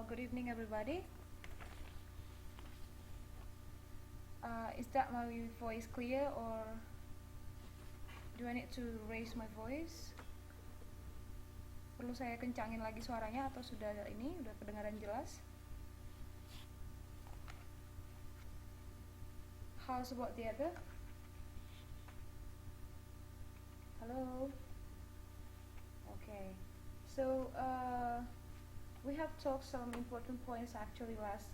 Good evening, everybody. Is that my voice clear, or do I need to raise my voice? Perlu saya kencangin lagi suaranya atau sudah kedengaran jelas? How's about the other? Hello? Okay. So, we have talked some important points actually last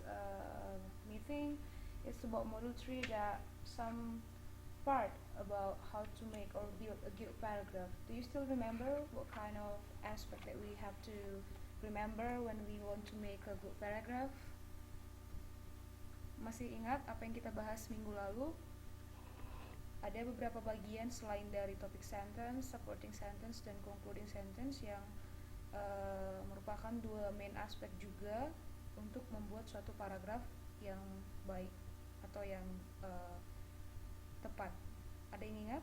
meeting. It's about Module 3 that some part about how to make or build a good paragraph. Do you still remember what kind of aspect that we have to remember when we want to make a good paragraph? Masih ingat apa yang kita bahas minggu lalu? Ada beberapa bagian selain dari topic sentence, supporting sentence, dan concluding sentence yang merupakan dua main aspek juga untuk membuat suatu paragraf yang baik atau yang tepat. Ada yang ingat?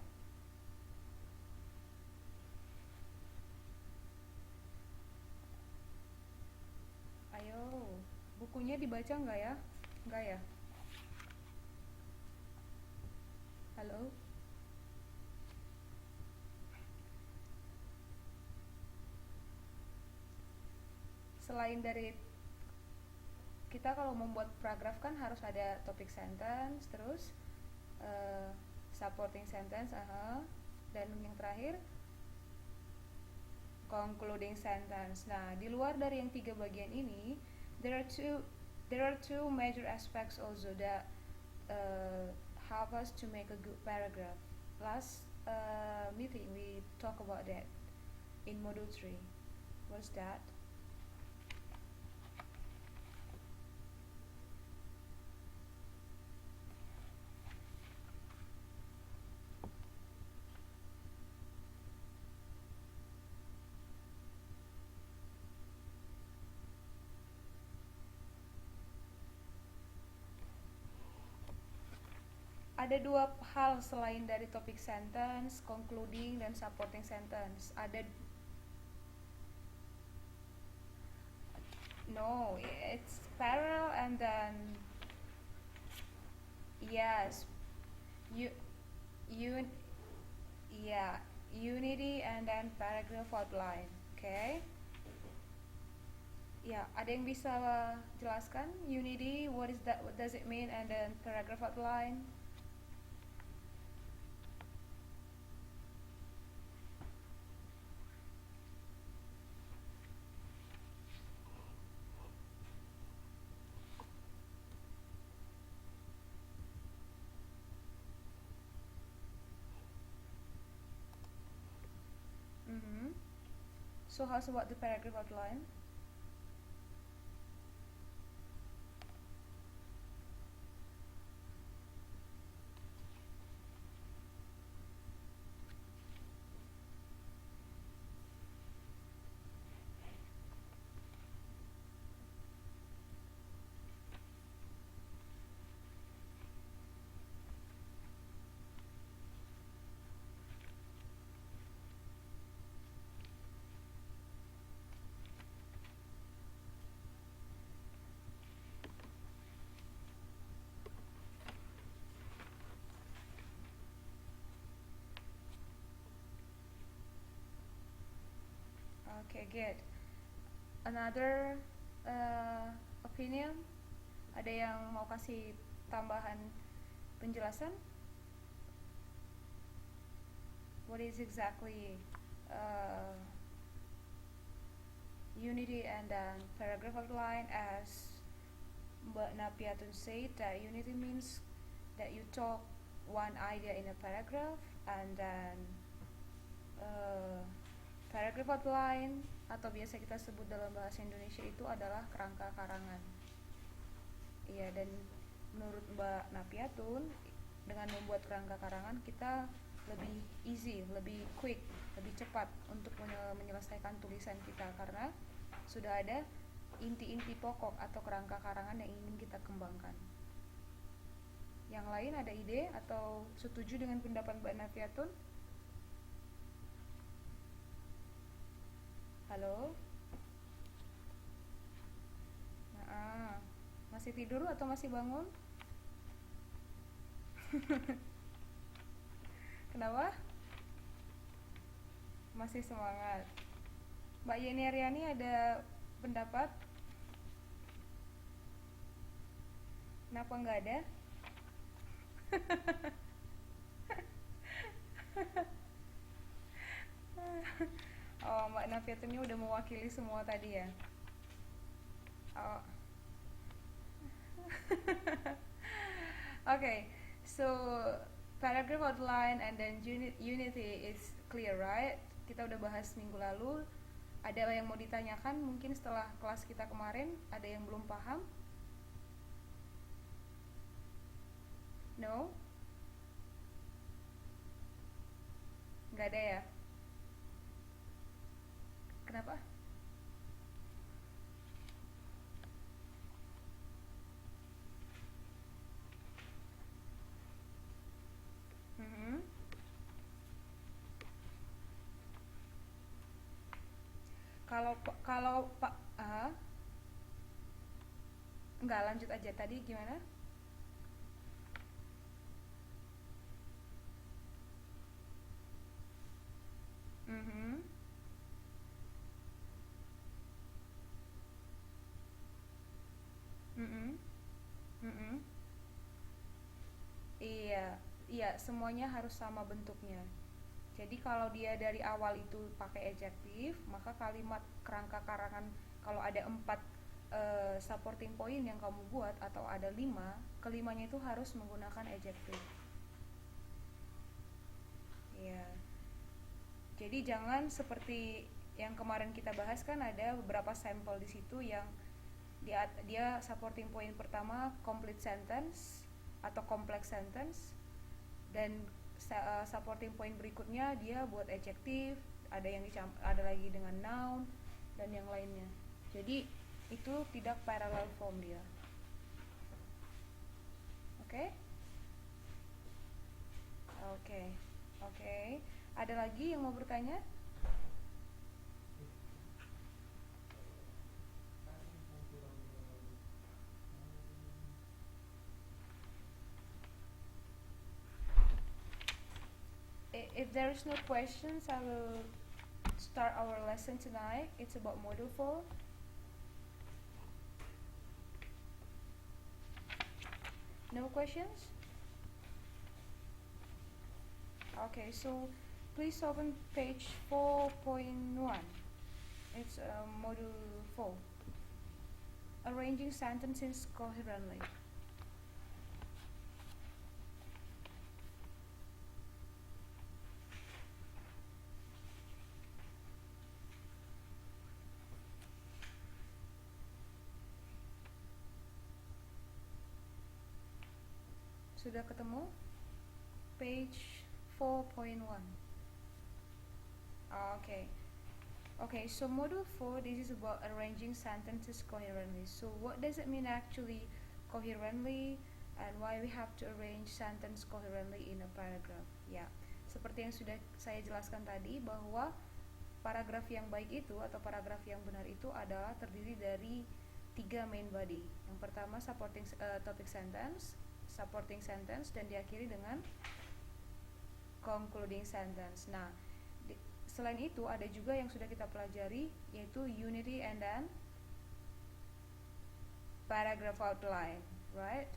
Ayo, bukunya dibaca nggak ya? Nggak ya? Halo? Selain dari kita kalau membuat paragraf kan harus ada topic sentence, terus supporting sentence, dan yang terakhir concluding sentence. Nah, di luar dari yang tiga bagian ini, there are two major aspects also that help us to make a good paragraph. Last meeting we talk about that in module 3. What's that? Ada dua hal selain dari topic sentence, concluding, dan supporting sentence. No, it's parallel and then yes, unity and then paragraph outline. Okay? Ya, ada yang bisa jelaskan unity, what is that, what does it mean, and then paragraph outline? So how's about the paragraph outline? Okay, good. Another opinion? Ada yang mau kasih tambahan penjelasan? What is exactly unity and then paragraph outline? As Mbak Napiatun said, that unity means that you talk one idea in a paragraph, and then paragraph outline atau biasa kita sebut dalam bahasa Indonesia itu adalah kerangka karangan. Iya, dan menurut Mbak Napiatun, dengan membuat kerangka karangan kita lebih easy, lebih quick, lebih cepat untuk menyelesaikan tulisan kita karena sudah ada inti-inti pokok atau kerangka karangan yang ingin kita kembangkan. Yang lain ada ide atau setuju dengan pendapat Mbak Napiatun? Halo? Masih tidur atau masih bangun? Kenapa? Masih semangat. Mbak Yeni Aryani ada pendapat? Kenapa nggak ada? Oh, Mbak Nafiatunnya udah mewakili semua tadi ya. Oh. Okay, so paragraph outline and then unity is clear, right? Kita udah bahas minggu lalu. Ada yang mau ditanyakan mungkin setelah kelas kita kemarin? Ada yang belum paham? No? Nggak ada ya? Kenapa? Mhm. Kalau Pak nggak, lanjut aja tadi gimana? Mhm. Mhm. Mhm. Iya, iya, semuanya harus sama bentuknya. Jadi kalau dia dari awal itu pakai adjektif, maka kalimat kerangka karangan kalau ada 4 supporting point yang kamu buat atau ada 5, kelimanya itu harus menggunakan adjektif. Iya. Jadi jangan seperti yang kemarin kita bahas, kan ada beberapa sampel di situ yang dia supporting point pertama complete sentence atau complex sentence, dan supporting point berikutnya dia buat adjektif, ada lagi dengan noun dan yang lainnya. Jadi itu tidak parallel form dia. Oke? Oke. Oke. Ada lagi yang mau bertanya? If there is no questions, I will start our lesson tonight. It's about module 4. No questions? Okay, so please open page 4.1. It's module 4. Arranging sentences coherently. Sudah ketemu? Page 4.1. Okay. Okay, so module 4, this is about arranging sentences coherently. So what does it mean actually, coherently, and why we have to arrange sentence coherently in a paragraph? Ya, seperti yang sudah saya jelaskan tadi, bahwa paragraf yang baik itu atau paragraf yang benar itu adalah terdiri dari 3 main body. Yang pertama supporting topic sentence, supporting sentence, dan diakhiri dengan concluding sentence. Nah, selain itu ada juga yang sudah kita pelajari, yaitu unity and then paragraph outline, right?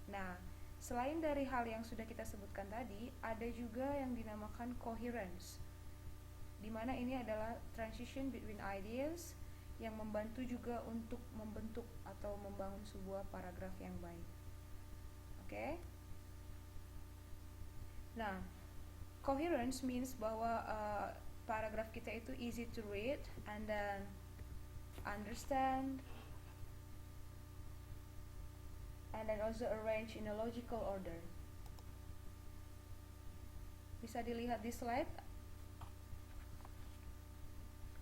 Nah, selain dari hal yang sudah kita sebutkan tadi, ada juga yang dinamakan coherence, dimana ini adalah transition between ideas yang membantu juga untuk membentuk atau membangun sebuah paragraf yang baik. Oke? Nah, coherence means bahwa paragraf kita itu easy to read and then understand and then also arrange in a logical order. Bisa dilihat di slide.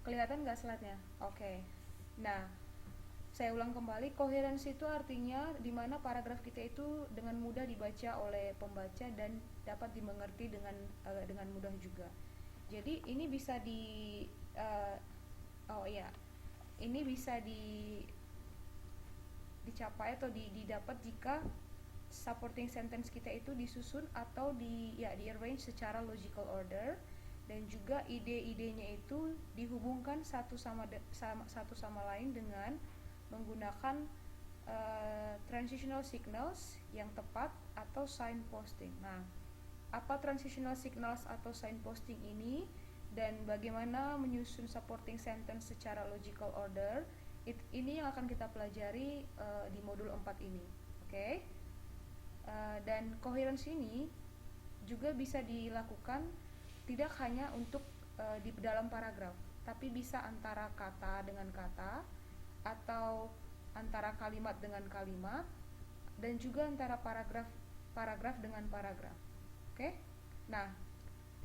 Kelihatan nggak slide-nya? Oke. Nah, saya ulang kembali, coherence itu artinya di mana paragraf kita itu dengan mudah dibaca oleh pembaca dan dapat dimengerti dengan mudah juga. Jadi ini bisa ini bisa dicapai atau didapat jika supporting sentence kita itu disusun atau di arrange secara logical order, dan juga ide-idenya itu dihubungkan satu sama lain dengan menggunakan transitional signals yang tepat atau signposting. Nah, apa transitional signals atau signposting ini dan bagaimana menyusun supporting sentence secara logical order, ini yang akan kita pelajari di modul 4 ini. Oke? Dan coherence ini juga bisa dilakukan tidak hanya untuk di dalam paragraf, tapi bisa antara kata dengan kata, atau antara kalimat dengan kalimat, dan juga antara paragraf dengan paragraf. Oke? Nah,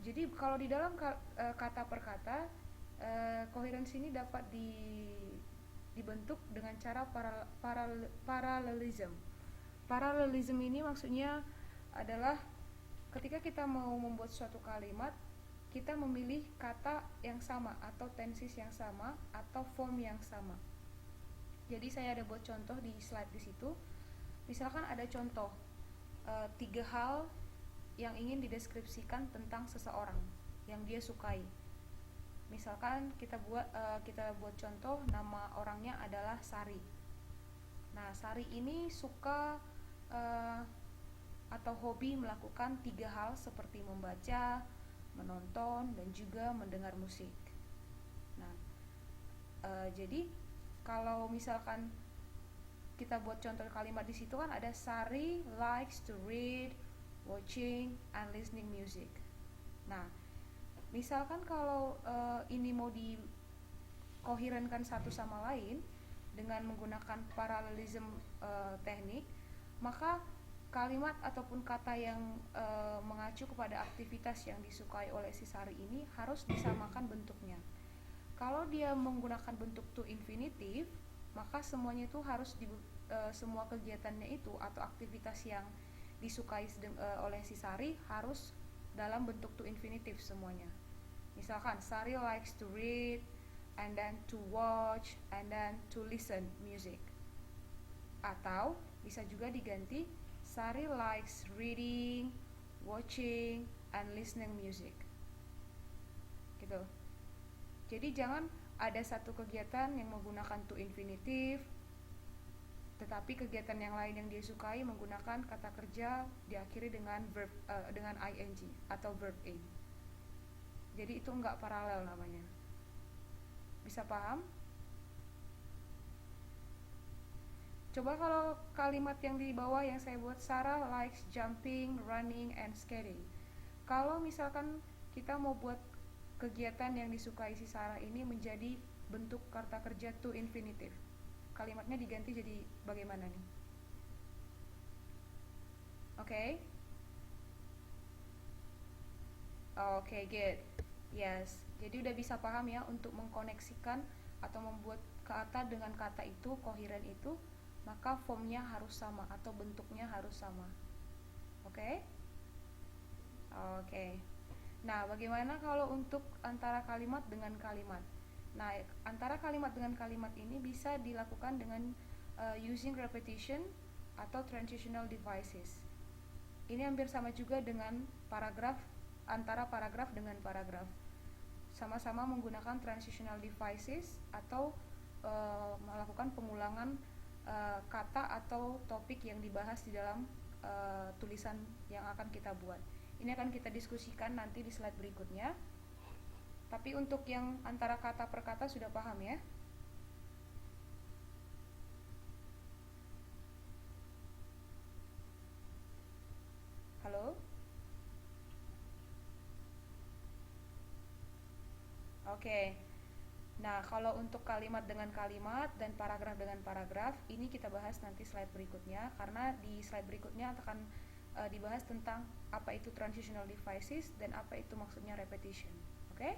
jadi kalau di dalam kata per kata, coherence ini dapat dibentuk dengan cara parallelism. Parallelism ini maksudnya adalah ketika kita mau membuat suatu kalimat, kita memilih kata yang sama atau tenses yang sama atau form yang sama. Jadi saya ada buat contoh di slide di situ. Misalkan ada contoh 3 hal yang ingin dideskripsikan tentang seseorang yang dia sukai. Misalkan kita buat contoh, nama orangnya adalah Sari. Nah, Sari ini suka atau hobi melakukan 3 hal seperti membaca, menonton, dan juga mendengar musik. Nah, jadi kalau misalkan kita buat contoh kalimat di situ kan ada Sari likes to read, watching, and listening music. Nah, misalkan kalau ini mau dikoherenkan satu sama lain dengan menggunakan parallelism teknik, maka kalimat ataupun kata yang mengacu kepada aktivitas yang disukai oleh si Sari ini harus disamakan bentuknya. Kalau dia menggunakan bentuk to infinitive, maka semuanya itu harus semua kegiatannya itu atau aktivitas yang disukai oleh si Sari harus dalam bentuk to infinitive semuanya. Misalkan Sari likes to read, and then to watch, and then to listen music. Atau bisa juga diganti Sari likes reading, watching, and listening music. Gitu. Jadi jangan ada satu kegiatan yang menggunakan to infinitive, tetapi kegiatan yang lain yang dia sukai menggunakan kata kerja diakhiri dengan verb dengan ing atau verb in. Jadi itu enggak paralel namanya. Bisa paham? Coba kalau kalimat yang di bawah yang saya buat, Sarah likes jumping, running, and skating. Kalau misalkan kita mau buat kegiatan yang disukai si Sarah ini menjadi bentuk kata kerja to infinitive, kalimatnya diganti jadi bagaimana nih? Oke, good. Yes, jadi udah bisa paham ya untuk mengkoneksikan atau membuat kata dengan kata itu koheren itu, maka formnya harus sama atau bentuknya harus sama. Oke? Nah, bagaimana kalau untuk antara kalimat dengan kalimat? Nah, antara kalimat dengan kalimat ini bisa dilakukan dengan using repetition atau transitional devices. Ini hampir sama juga dengan paragraf, antara paragraf dengan paragraf. Sama-sama menggunakan transitional devices atau melakukan pengulangan kata atau topik yang dibahas di dalam tulisan yang akan kita buat. Ini akan kita diskusikan nanti di slide berikutnya. Tapi untuk yang antara kata per kata sudah paham ya? Halo? Oke. Nah, kalau untuk kalimat dengan kalimat dan paragraf dengan paragraf, ini kita bahas nanti slide berikutnya, karena di slide berikutnya akan dibahas tentang apa itu transitional devices dan apa itu maksudnya repetition. Oke?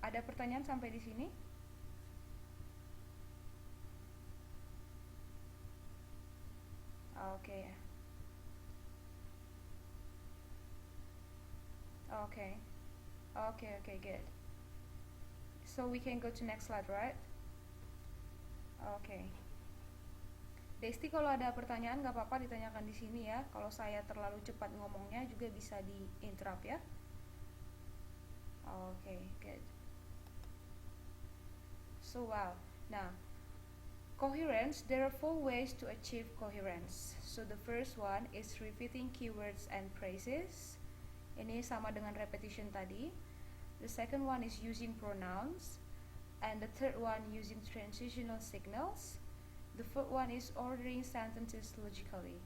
Ada pertanyaan sampai di sini? Oke. Okay, good. So we can go to next slide, right? Oke. Desti, kalau ada pertanyaan nggak apa-apa ditanyakan di sini ya. Kalau saya terlalu cepat ngomongnya juga bisa di interrupt ya. Oke, good. So well. Nah, coherence, there are four ways to achieve coherence. So the first one is repeating keywords and phrases. Ini sama dengan repetition tadi. The second one is using pronouns. And the third one using transitional signals. The fourth one is ordering sentences logically.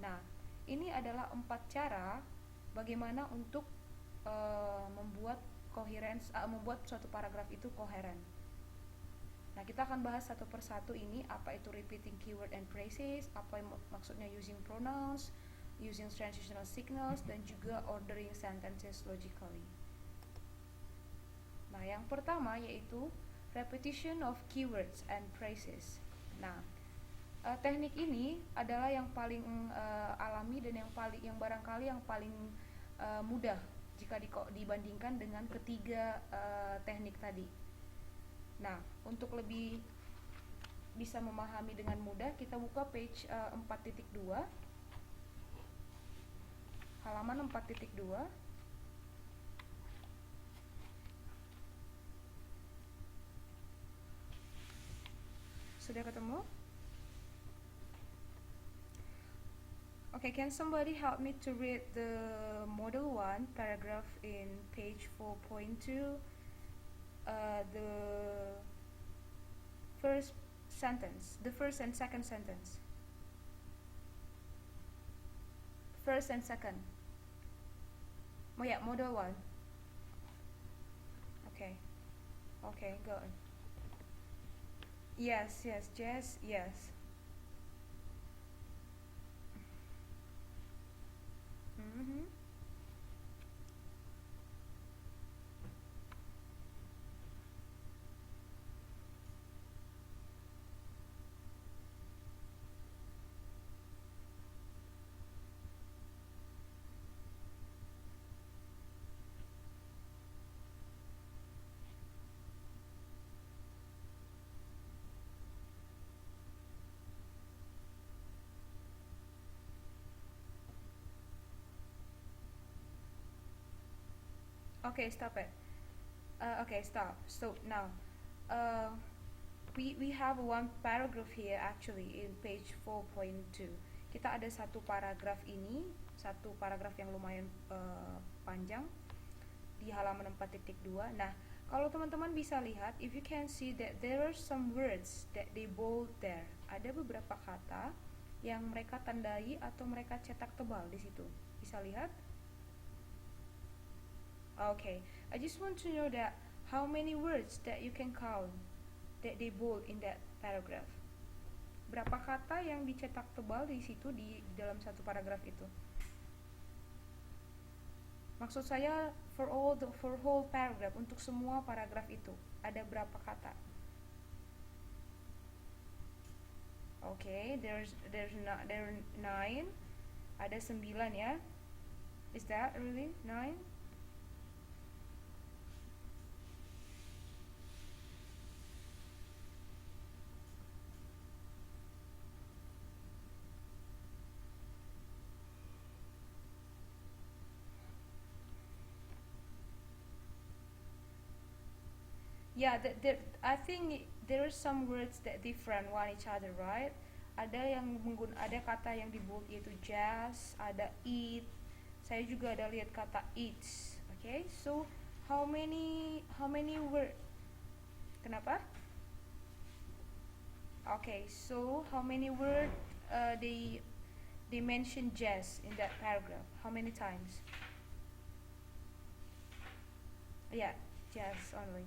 Nah, ini adalah 4 cara bagaimana untuk membuat suatu paragraf itu koheren. Nah, kita akan bahas satu persatu ini, apa itu repeating keyword and phrases, apa yang maksudnya using pronouns, using transitional signals, dan juga ordering sentences logically. Nah, yang pertama yaitu repetition of keywords and phrases. Nah, teknik ini adalah yang paling alami dan yang barangkali yang paling mudah jika dibandingkan dengan ketiga teknik tadi. Nah, untuk lebih bisa memahami dengan mudah, kita buka page 4.2, halaman 4.2. Sudah ketemu? Okay, can somebody help me to read the model 1 paragraph in page 4.2, the first sentence, the first and second sentence. First and second. Oh yeah, model 1. Okay. Okay, go on. Yes, Jess, yes. Mm-hmm. Okay, stop it. Okay, stop. So now, we have one paragraph here actually in page 4.2. Kita ada satu paragraf ini, satu paragraf yang lumayan panjang di halaman 4.2. Nah, kalau teman-teman bisa lihat, if you can see that there are some words that they bold there. Ada beberapa kata yang mereka tandai atau mereka cetak tebal di situ. Bisa lihat? Okay, I just want to know that how many words that you can count that they bold in that paragraph. Berapa kata yang dicetak tebal di situ di dalam satu paragraf itu? Maksud saya for whole paragraph, untuk semua paragraf itu ada berapa kata? Okay, there are 9. Ada 9 ya. Is that really 9? Yeah, I think there are some words that different one each other, right? Ada kata yang di bold yaitu jazz, ada eat. Saya juga ada lihat kata eats. Okay, so how many word? Kenapa? Okay, so how many word they mention jazz in that paragraph? How many times? Yeah, jazz only.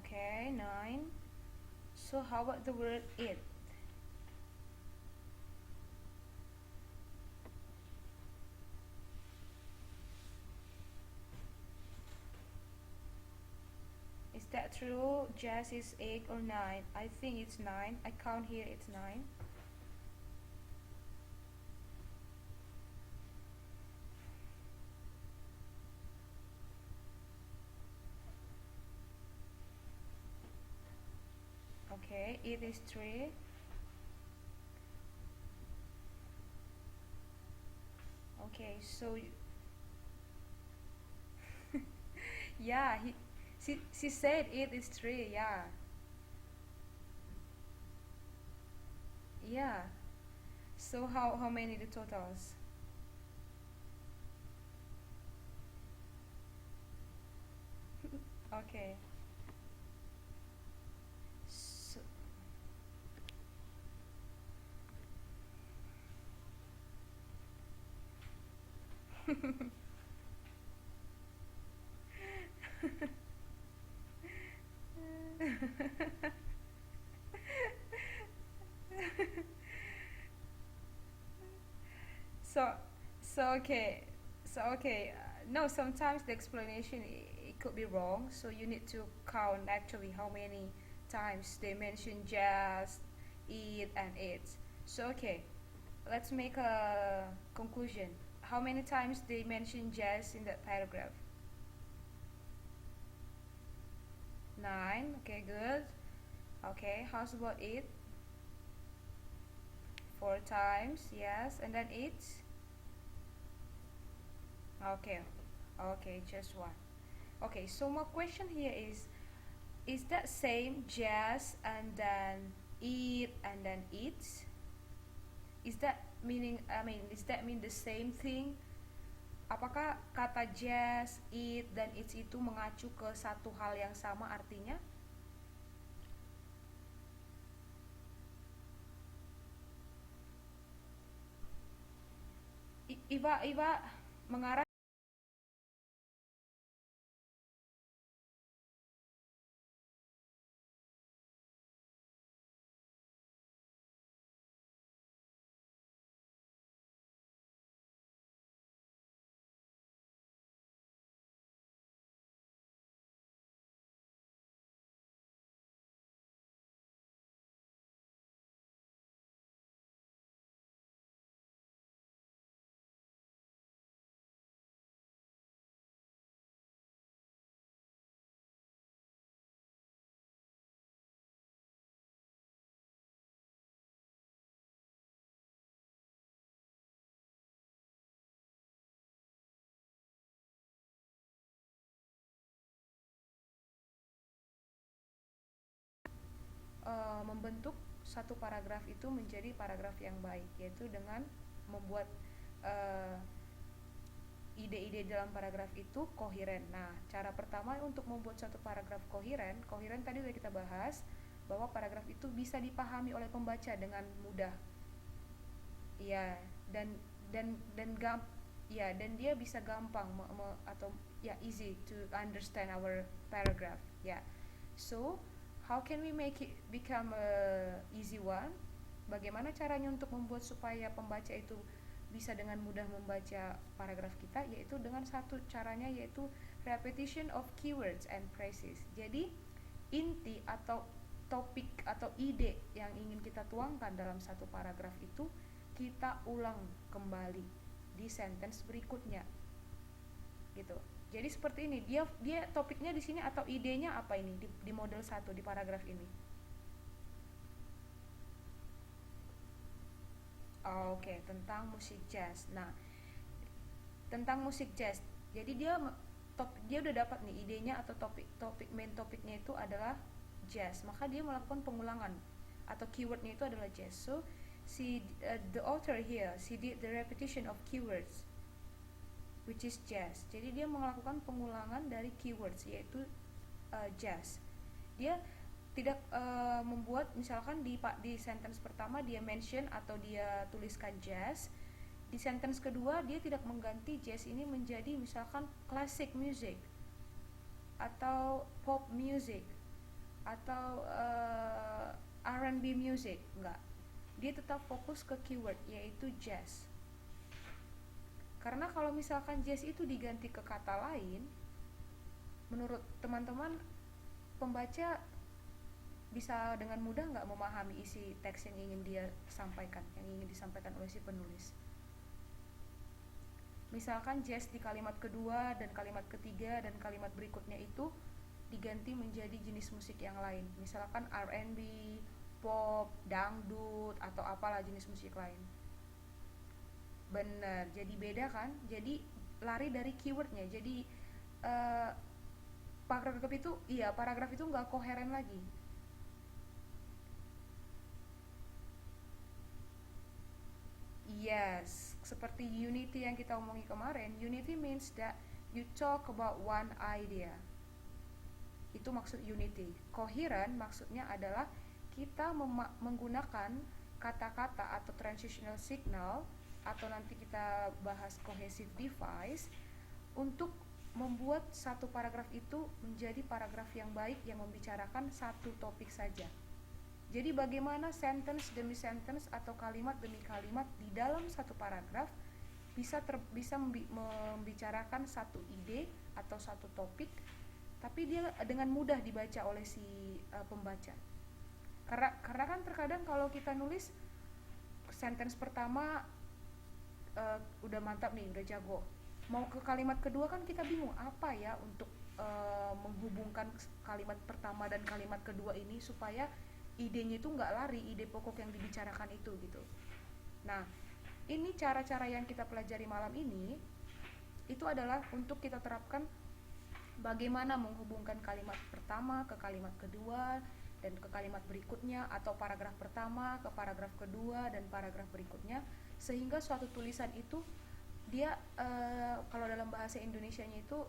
Okay, 9. So how about the word it? Is that true jazz is 8 or 9. I think it's 9. I count here it's 9. Okay, it is 3. Okay, so yeah, she said it is 3. Yeah. Yeah. So how many the totals? Okay. So, so okay. No, sometimes the explanation it could be wrong. So you need to count actually how many times they mention jazz, eat, and it. So okay, let's make a conclusion. How many times they mention jazz in that paragraph? 9. Okay, good. Okay, how's about it? 4 times, yes, and then it's okay. Okay, just one. Okay, so my question here is that same jazz and then eat and then eats? Is that meaning, I mean, is that mean the same thing? Apakah kata jazz, eat, dan eats itu mengacu ke satu hal yang sama artinya? Iva mengarah. Membentuk satu paragraf itu menjadi paragraf yang baik, yaitu dengan membuat uh, ide-ide dalam paragraf itu koheren. Nah, cara pertama untuk membuat satu paragraf koheren, tadi sudah kita bahas bahwa paragraf itu bisa dipahami oleh pembaca dengan mudah. Ya, dan dan dia bisa gampang atau ya easy to understand our paragraph. Ya. So, how can we make it become a easy one? Bagaimana caranya untuk membuat supaya pembaca itu bisa dengan mudah membaca paragraf kita, yaitu dengan satu caranya, yaitu repetition of keywords and phrases. Jadi inti atau topik atau ide yang ingin kita tuangkan dalam satu paragraf itu kita ulang kembali di sentence berikutnya, gitu. Jadi seperti ini, dia topiknya di sini atau idenya apa ini di model 1 di paragraf ini? Oh, oke, tentang musik jazz. Nah, tentang musik jazz. Jadi dia udah dapat nih idenya atau topik main topiknya itu adalah jazz. Maka dia melakukan pengulangan atau keywordnya itu adalah jazz. So, the author here, she did the repetition of keywords which is jazz. Jadi dia melakukan pengulangan dari keywords yaitu jazz. Dia tidak membuat misalkan di sentence pertama dia mention atau dia tuliskan jazz, di sentence kedua dia tidak mengganti jazz ini menjadi misalkan classic music atau pop music atau R&B music, enggak. Dia tetap fokus ke keyword yaitu jazz. Karena kalau misalkan jazz itu diganti ke kata lain, menurut teman-teman pembaca bisa dengan mudah nggak memahami isi teks yang ingin dia sampaikan, yang ingin disampaikan oleh si penulis. Misalkan jazz di kalimat kedua dan kalimat ketiga dan kalimat berikutnya itu diganti menjadi jenis musik yang lain, misalkan R&B, pop, dangdut, atau apalah jenis musik lain. Bener, jadi beda kan? Jadi lari dari keywordnya. Jadi eh, paragraf itu nggak koheren lagi. Yes, seperti unity yang kita omongi kemarin. Unity means that you talk about one idea. Itu maksud unity. Coherent maksudnya adalah kita menggunakan kata-kata atau transitional signal, atau nanti kita bahas cohesive device, untuk membuat satu paragraf itu menjadi paragraf yang baik yang membicarakan satu topik saja. Jadi bagaimana sentence demi sentence atau kalimat demi kalimat di dalam satu paragraf bisa membicarakan satu ide atau satu topik, tapi dia dengan mudah dibaca oleh si pembaca. Karena kan terkadang kalau kita nulis sentence pertama udah mantap nih, udah jago. Mau ke kalimat kedua kan kita bingung apa ya untuk menghubungkan kalimat pertama dan kalimat kedua ini supaya idenya itu nggak lari, ide pokok yang dibicarakan itu gitu. Nah, ini cara-cara yang kita pelajari malam ini itu adalah untuk kita terapkan bagaimana menghubungkan kalimat pertama ke kalimat kedua dan ke kalimat berikutnya, atau paragraf pertama ke paragraf kedua dan paragraf berikutnya, sehingga suatu tulisan itu dia kalau dalam bahasa Indonesianya itu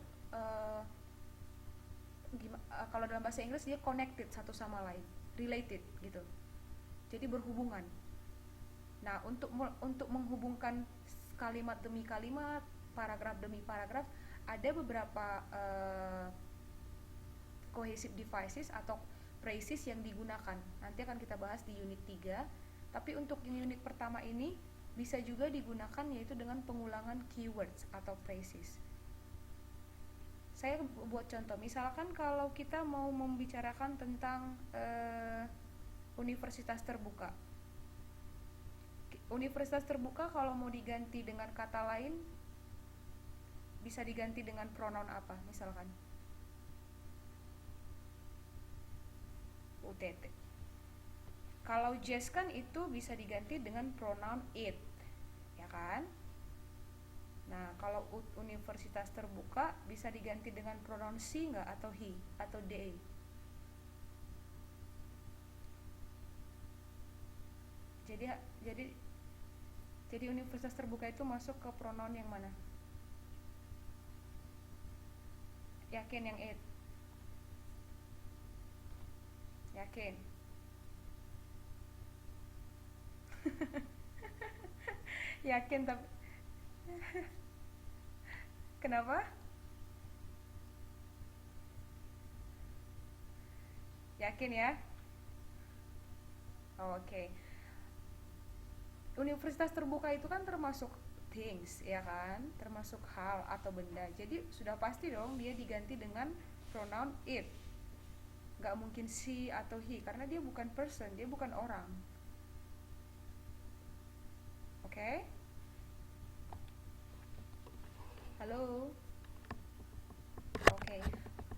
kalau dalam bahasa Inggris dia connected satu sama lain, related gitu, jadi berhubungan. Nah, untuk menghubungkan kalimat demi kalimat, paragraf demi paragraf, ada beberapa cohesive devices atau phrases yang digunakan. Nanti akan kita bahas di unit 3. Tapi untuk unit pertama ini bisa juga digunakan, yaitu dengan pengulangan keywords atau phrases. Saya buat contoh, misalkan kalau kita mau membicarakan tentang universitas terbuka. Universitas terbuka kalau mau diganti dengan kata lain bisa diganti dengan pronoun apa misalkan? UTT. Kalau jazz kan itu bisa diganti dengan pronoun it, ya kan? Nah, kalau universitas terbuka bisa diganti dengan pronoun she nggak, atau he, atau they? Jadi jadi jadi universitas terbuka itu masuk ke pronoun yang mana? Yakin yang it? Yakin? Yakin tapi kenapa? Yakin ya? Oh, oke. Okay. Universitas terbuka itu kan termasuk things, ya kan? Termasuk hal atau benda. Jadi sudah pasti dong dia diganti dengan pronoun it. Gak mungkin she atau he, karena dia bukan person, dia bukan orang. Oke? Okay? Halo? Oke. Okay.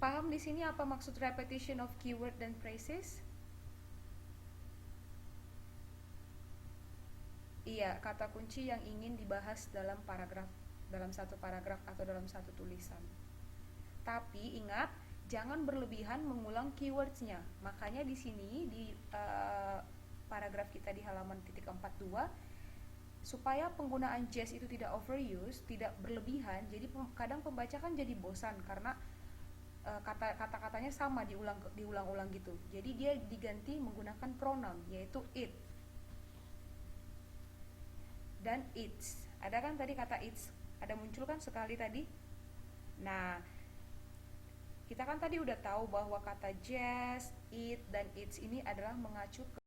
Paham di sini apa maksud repetition of keyword dan phrases? Iya, kata kunci yang ingin dibahas dalam satu paragraf atau dalam satu tulisan. Tapi ingat, jangan berlebihan mengulang keywordsnya. Makanya di sini di paragraf kita di halaman 42, supaya penggunaan jazz itu tidak overuse, tidak berlebihan. Jadi kadang pembaca kan jadi bosan karena kata-katanya sama diulang-ulang gitu. Jadi dia diganti menggunakan pronoun, yaitu it dan its. Ada kan tadi kata its? Ada muncul kan sekali tadi? Nah, kita kan tadi udah tahu bahwa kata jazz, it, dan its ini adalah mengacu ke